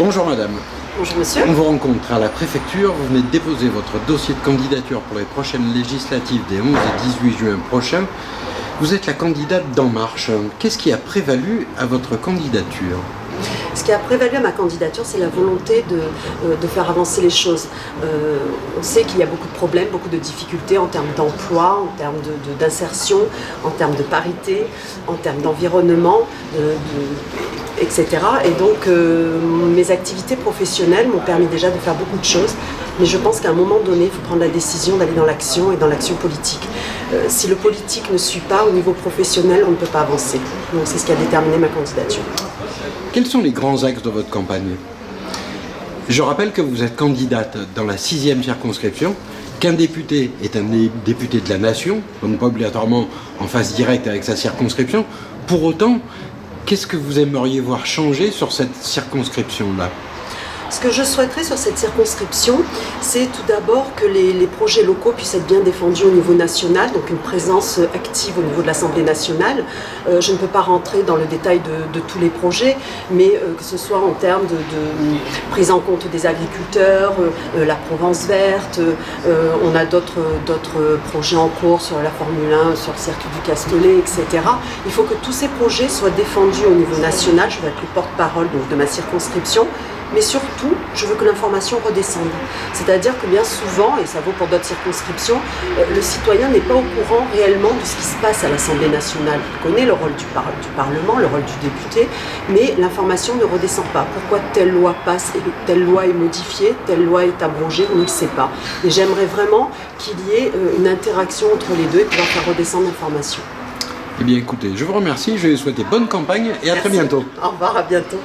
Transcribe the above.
Bonjour madame. Bonjour monsieur. On vous rencontre à la préfecture, vous venez de déposer votre dossier de candidature pour les prochaines législatives des 11 et 18 juin prochains. Vous êtes la candidate d'En Marche. Qu'est-ce qui a prévalu à votre candidature ? Ce qui a prévalu à ma candidature, c'est la volonté de faire avancer les choses. On sait qu'il y a beaucoup de problèmes, beaucoup de difficultés en termes d'emploi, en termes d'insertion, en termes de parité, en termes d'environnement, etc. Et donc mes activités professionnelles m'ont permis déjà de faire beaucoup de choses, mais je pense qu'à un moment donné, il faut prendre la décision d'aller dans l'action et dans l'action politique. Si le politique ne suit pas au niveau professionnel, on ne peut pas avancer. Donc c'est ce qui a déterminé ma candidature. Quels sont les grands axes de votre campagne ? Je rappelle que vous êtes candidate dans la 6e circonscription, qu'un député est un député de la nation, donc pas obligatoirement en phase directe avec sa circonscription. Pour autant, qu'est-ce que vous aimeriez voir changer sur cette circonscription-là ? Ce que je souhaiterais sur cette circonscription, c'est tout d'abord que les projets locaux puissent être bien défendus au niveau national, donc une présence active au niveau de l'Assemblée nationale. Je ne peux pas rentrer dans le détail de tous les projets, mais que ce soit en termes de prise en compte des agriculteurs, la Provence verte, on a d'autres projets en cours sur la Formule 1, sur le circuit du Castellet, etc. Il faut que tous ces projets soient défendus au niveau national. Je vais être le porte-parole de ma circonscription. Mais surtout, je veux que l'information redescende. C'est-à-dire que bien souvent, et ça vaut pour d'autres circonscriptions, le citoyen n'est pas au courant réellement de ce qui se passe à l'Assemblée nationale. Il connaît le rôle du Parlement, le rôle du député, mais l'information ne redescend pas. Pourquoi telle loi passe et telle loi est modifiée, telle loi est abrogée, on ne le sait pas. Et j'aimerais vraiment qu'il y ait une interaction entre les deux et pouvoir faire redescendre l'information. Eh bien écoutez, je vous remercie, je vais vous souhaiter bonne campagne et à très bientôt. Au revoir, à bientôt.